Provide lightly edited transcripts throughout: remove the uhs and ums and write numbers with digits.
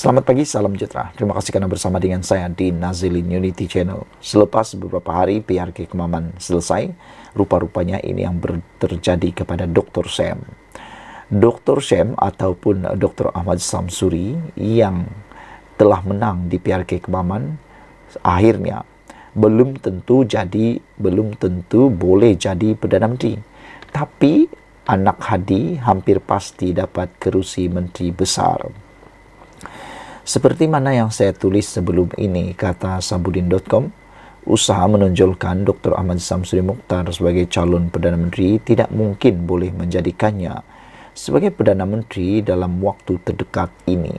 Selamat pagi, salam sejahtera. Terima kasih karena bersama dengan saya di Nazilin Unity Channel. Selepas beberapa hari PRK Kemaman selesai, rupa-rupanya ini yang terjadi kepada Dr. Sam. Dr. Sam ataupun Dr. Ahmad Samsuri yang telah menang di PRK Kemaman, akhirnya belum tentu boleh jadi Perdana Menteri. Tapi anak Hadi hampir pasti dapat kerusi Menteri Besar. Seperti mana yang saya tulis sebelum ini, kata Sabudin.com, usaha menonjolkan Dr. Ahmad Samsuri Mokhtar sebagai calon Perdana Menteri tidak mungkin boleh menjadikannya sebagai Perdana Menteri dalam waktu terdekat ini.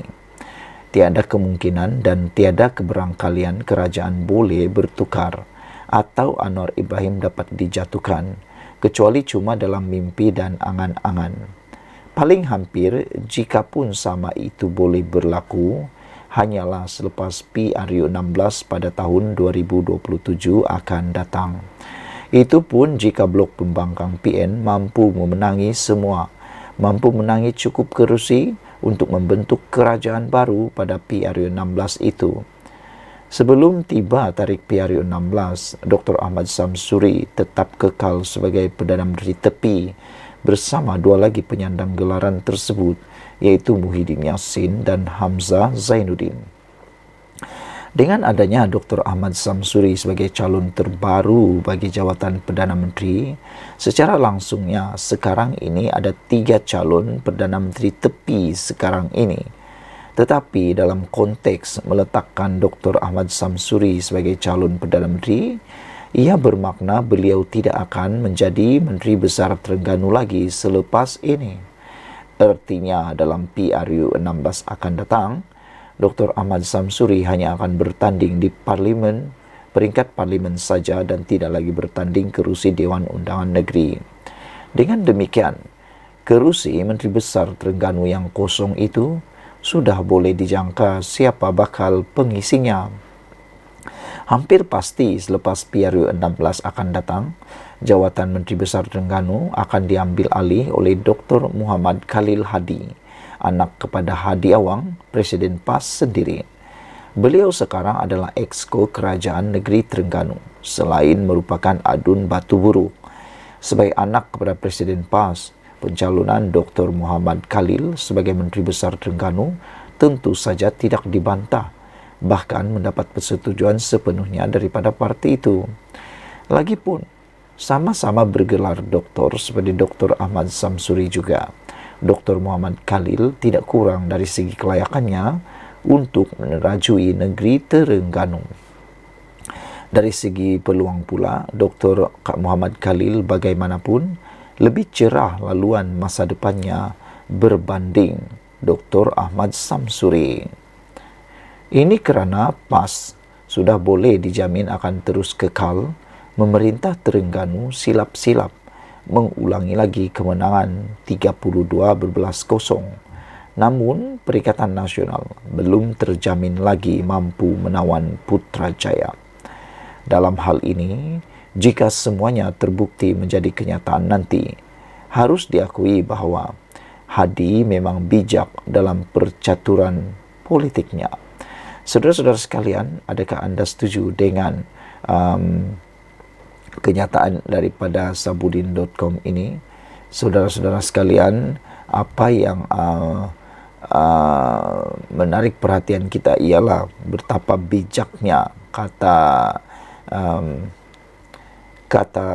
Tiada kemungkinan dan tiada keberangkalian kerajaan boleh bertukar atau Anwar Ibrahim dapat dijatuhkan, kecuali cuma dalam mimpi dan angan-angan. Paling hampir, jika pun sama itu boleh berlaku, hanyalah selepas PRU 16 pada tahun 2027 akan datang. Itu pun jika blok pembangkang PN mampu memenangi semua, mampu menangi cukup kerusi untuk membentuk kerajaan baru pada PRU 16 itu. Sebelum tiba tarikh PRU 16, Dr. Ahmad Samsuri tetap kekal sebagai Perdana Menteri tepi bersama dua lagi penyandang gelaran tersebut, yaitu Muhyiddin Yassin dan Hamzah Zainuddin. Dengan adanya Dr. Ahmad Samsuri sebagai calon terbaru bagi jawatan Perdana Menteri, secara langsungnya sekarang ini ada 3 calon Perdana Menteri tepi sekarang ini. Tetapi dalam konteks meletakkan Dr. Ahmad Samsuri sebagai calon Perdana Menteri, ia bermakna beliau tidak akan menjadi Menteri Besar Terengganu lagi selepas ini. Artinya dalam PRU 16 akan datang, Dr. Ahmad Samsuri hanya akan bertanding di parlimen, peringkat parlimen saja dan tidak lagi bertanding kerusi Dewan Undangan Negeri. Dengan demikian, kerusi Menteri Besar Terengganu yang kosong itu sudah boleh dijangka siapa bakal pengisinya. Hampir pasti selepas PRU 16 akan datang, jawatan Menteri Besar Terengganu akan diambil alih oleh Dr. Muhammad Khalil Hadi, anak kepada Hadi Awang, Presiden PAS sendiri. Beliau sekarang adalah Exco Kerajaan Negeri Terengganu, selain merupakan adun batu buruk. Sebagai anak kepada Presiden PAS, pencalonan Dr. Muhammad Khalil sebagai Menteri Besar Terengganu tentu saja tidak dibantah, bahkan mendapat persetujuan sepenuhnya daripada parti itu. Lagipun, sama-sama bergelar doktor seperti Dr. Ahmad Samsuri juga. Dr. Muhammad Khalil tidak kurang dari segi kelayakannya untuk menerajui negeri Terengganu. Dari segi peluang pula, Dr. Muhammad Khalil bagaimanapun lebih cerah laluan masa depannya berbanding Dr. Ahmad Samsuri. Ini kerana PAS sudah boleh dijamin akan terus kekal memerintah Terengganu silap-silap, mengulangi lagi kemenangan 32-0. Namun, Perikatan Nasional belum terjamin lagi mampu menawan Putrajaya. Dalam hal ini, jika semuanya terbukti menjadi kenyataan nanti, harus diakui bahawa Hadi memang bijak dalam percaturan politiknya. Saudara-saudara sekalian, adakah anda setuju dengan kenyataan daripada Sabudin.com ini? Saudara-saudara sekalian, apa yang menarik perhatian kita ialah betapa bijaknya kata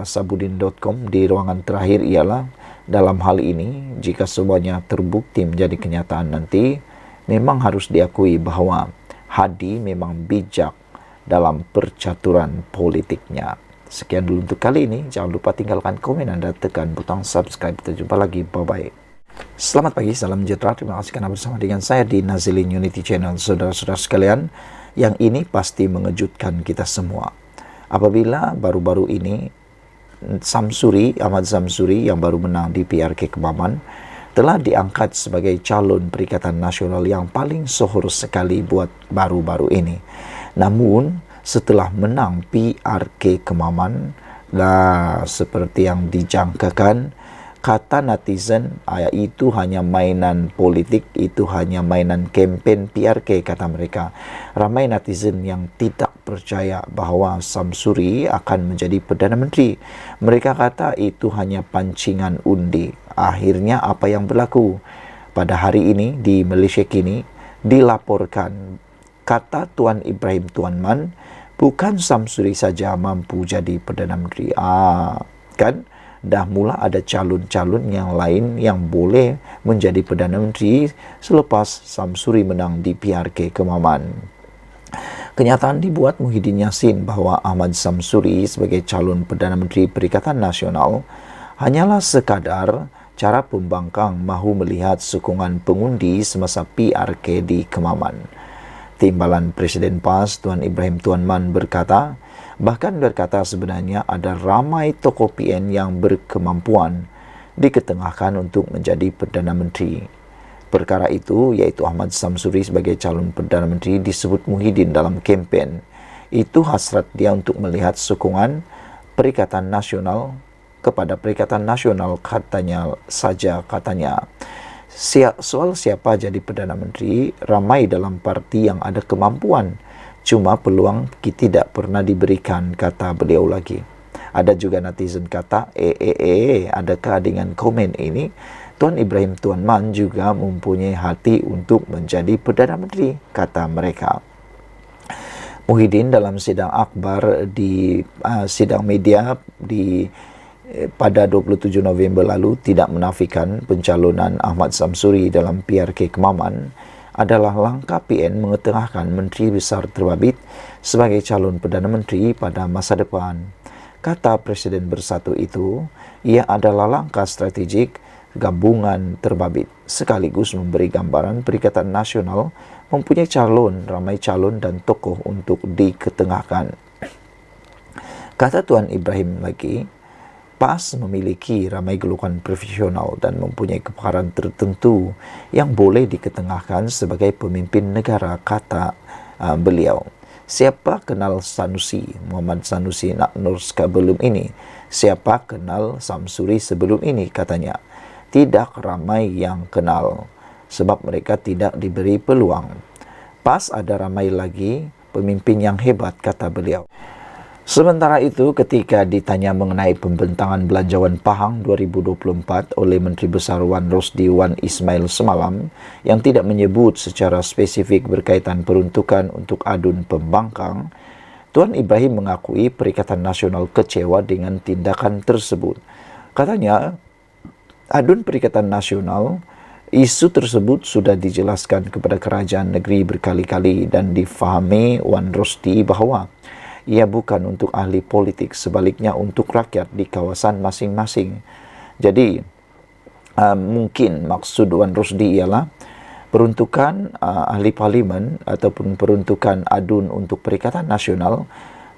Sabudin.com di ruangan terakhir ialah, dalam hal ini, jika semuanya terbukti menjadi kenyataan nanti, memang harus diakui bahawa Hadi memang bijak dalam percaturan politiknya. Sekian dulu untuk kali ini. Jangan lupa tinggalkan komen anda, tekan butang subscribe. Kita jumpa lagi. Bye-bye. Selamat pagi, salam sejahtera. Terima kasih karena bersama dengan saya di Nazilin Unity Channel. Saudara-saudara sekalian, yang ini pasti mengejutkan kita semua. Apabila baru-baru ini Ahmad Samsuri yang baru menang di PRK Kemaman telah diangkat sebagai calon Perikatan Nasional yang paling sohor sekali buat baru-baru ini. Namun, setelah menang PRK Kemaman, seperti yang dijangkakan, Kata netizen, itu hanya mainan politik, itu hanya mainan campaign PRK, kata mereka. Ramai netizen yang tidak percaya bahawa Samsuri akan menjadi Perdana Menteri. Mereka kata itu hanya pancingan undi. Akhirnya apa yang berlaku? Pada hari ini di Malaysia kini dilaporkan, kata Tuan Ibrahim Tuan Man, bukan Samsuri saja mampu jadi Perdana Menteri. Kan? Dah mula ada calon-calon yang lain yang boleh menjadi Perdana Menteri selepas Samsuri menang di PRK Kemaman. Kenyataan dibuat Muhyiddin Yassin bahawa Ahmad Samsuri sebagai calon Perdana Menteri Perikatan Nasional hanyalah sekadar cara pembangkang mahu melihat sokongan pengundi semasa PRK di Kemaman. Timbalan Presiden PAS Tuan Ibrahim Tuan Man berkata sebenarnya ada ramai tokoh PN yang berkemampuan diketengahkan untuk menjadi Perdana Menteri. Perkara itu, iaitu Ahmad Samsuri sebagai calon Perdana Menteri, disebut Muhyiddin dalam kempen. Itu hasrat dia untuk melihat sokongan Perikatan Nasional kepada Perikatan Nasional, katanya. Soal siapa jadi Perdana Menteri, ramai dalam parti yang ada kemampuan. Cuma peluang tidak pernah diberikan, kata beliau lagi. Ada juga netizen kata, adakah dengan komen ini, Tuan Ibrahim Tuan Man juga mempunyai hati untuk menjadi Perdana Menteri, kata mereka. Muhyiddin dalam sidang akhbar di sidang media pada 27 November lalu tidak menafikan pencalonan Ahmad Samsuri dalam PRK Kemaman adalah langkah PN mengetengahkan Menteri Besar Terbabit sebagai calon Perdana Menteri pada masa depan. Kata Presiden Bersatu itu, ia adalah langkah strategik gabungan Terbabit sekaligus memberi gambaran Perikatan Nasional mempunyai ramai calon dan tokoh untuk diketengahkan. Kata Tuan Ibrahim lagi, PAS memiliki ramai golongan profesional dan mempunyai kepakaran tertentu yang boleh diketengahkan sebagai pemimpin negara, kata beliau. Siapa kenal Sanusi, Muhammad Sanusi Nur sebelum ini? Siapa kenal Samsuri sebelum ini, katanya? Tidak ramai yang kenal sebab mereka tidak diberi peluang. PAS ada ramai lagi pemimpin yang hebat, kata beliau. Sementara itu, ketika ditanya mengenai pembentangan Belanjawan Pahang 2024 oleh Menteri Besar Wan Rosdi Wan Ismail semalam yang tidak menyebut secara spesifik berkaitan peruntukan untuk adun pembangkang, Tuan Ibrahim mengakui Perikatan Nasional kecewa dengan tindakan tersebut. Katanya, adun Perikatan Nasional, isu tersebut sudah dijelaskan kepada kerajaan negeri berkali-kali dan difahami Wan Rosdi bahawa ia bukan untuk ahli politik, sebaliknya untuk rakyat di kawasan masing-masing. Jadi, mungkin maksud Wan Rosdi ialah peruntukan ahli parlimen ataupun peruntukan adun untuk Perikatan Nasional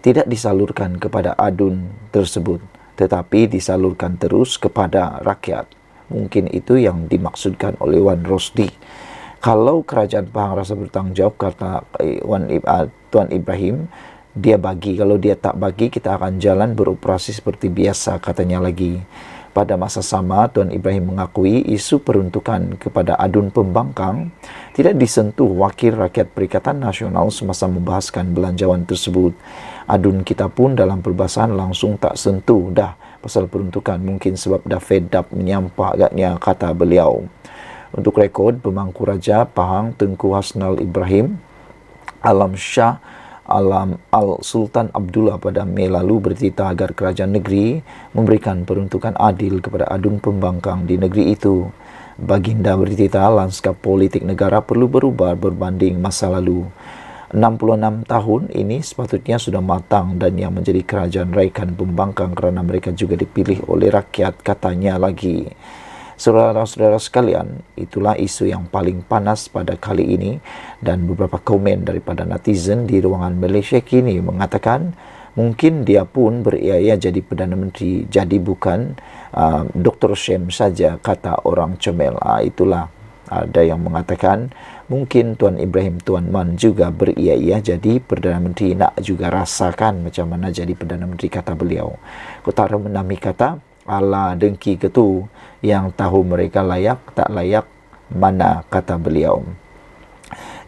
tidak disalurkan kepada adun tersebut, tetapi disalurkan terus kepada rakyat. Mungkin itu yang dimaksudkan oleh Wan Rosdi. Kalau Kerajaan Pahang rasa bertanggungjawab, kata Tuan Ibrahim, dia bagi. Kalau dia tak bagi, kita akan jalan beroperasi seperti biasa, katanya lagi. Pada masa sama, Tuan Ibrahim mengakui isu peruntukan kepada adun pembangkang tidak disentuh Wakil Rakyat Perikatan Nasional semasa membahaskan belanjawan tersebut. Adun kita pun dalam perbahasan langsung tak sentuh dah pasal peruntukan, mungkin sebab dah fed up menyampah agaknya, kata beliau. Untuk rekod, Pemangku Raja Pahang Tengku Hasnal Ibrahim Alam Shah Al-Sultan Abdullah pada Mei lalu bercerita agar kerajaan negeri memberikan peruntukan adil kepada adun pembangkang di negeri itu. Baginda bercerita lanskap politik negara perlu berubah berbanding masa lalu. 66 tahun ini sepatutnya sudah matang dan yang menjadi kerajaan raikan pembangkang kerana mereka juga dipilih oleh rakyat, katanya lagi. Saudara-saudara sekalian, itulah isu yang paling panas pada kali ini dan beberapa komen daripada netizen di ruangan Malaysia kini mengatakan mungkin dia pun beria-ia jadi Perdana Menteri, jadi bukan Dr. Shem saja, kata orang comel. Itulah ada yang mengatakan mungkin Tuan Ibrahim Tuan Man juga beria-ia jadi Perdana Menteri, nak juga rasakan macam mana jadi Perdana Menteri, kata beliau. Kotara Menami kata, ala dengki ketu yang tahu mereka layak tak layak, mana kata beliau.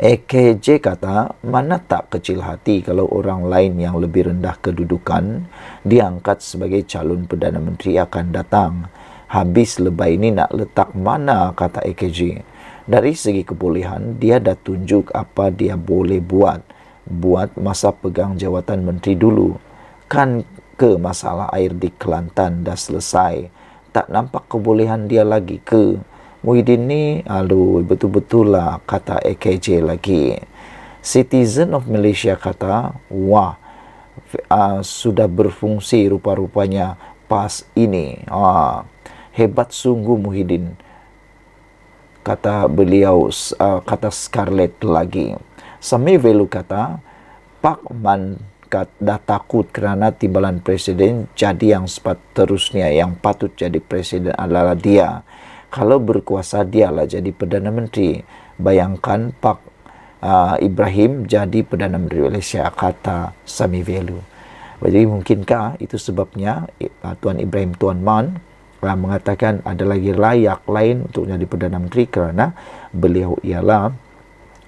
EKJ kata, mana tak kecil hati kalau orang lain yang lebih rendah kedudukan diangkat sebagai calon Perdana Menteri akan datang. Habis lebay ini nak letak mana, kata EKJ. Dari segi kebolehan, dia dah tunjuk apa dia boleh buat. Buat masa pegang jawatan menteri dulu. Kan ke masalah air di Kelantan dah selesai. Tak nampak kebolehan dia lagi ke? Muhyiddin ni, aduh, betul-betul lah, kata EKJ lagi. Citizen of Malaysia kata, wah, sudah berfungsi rupa-rupanya PAS ini. Hebat sungguh Muhyiddin, kata beliau, kata Scarlett lagi. Sami Velu kata, Pak Man dah takut kerana timbalan presiden, jadi yang seterusnya yang patut jadi presiden adalah dia. Kalau berkuasa dialah jadi Perdana Menteri. Bayangkan Pak Ibrahim jadi Perdana Menteri Malaysia, kata Sami Velu. Jadi mungkinkah itu sebabnya Tuan Ibrahim Tuan Man mengatakan ada lagi layak lain untuk jadi Perdana Menteri kerana beliau ialah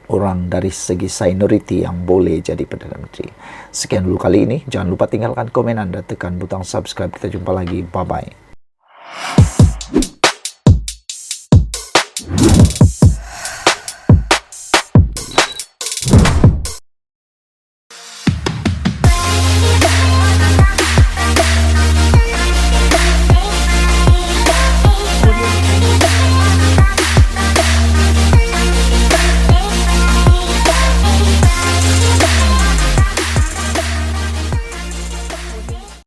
orang dari segi seniority yang boleh jadi Perdana Menteri. Sekian dulu kali ini. Jangan lupa tinggalkan komen anda, tekan butang subscribe. Kita jumpa lagi. Bye-bye.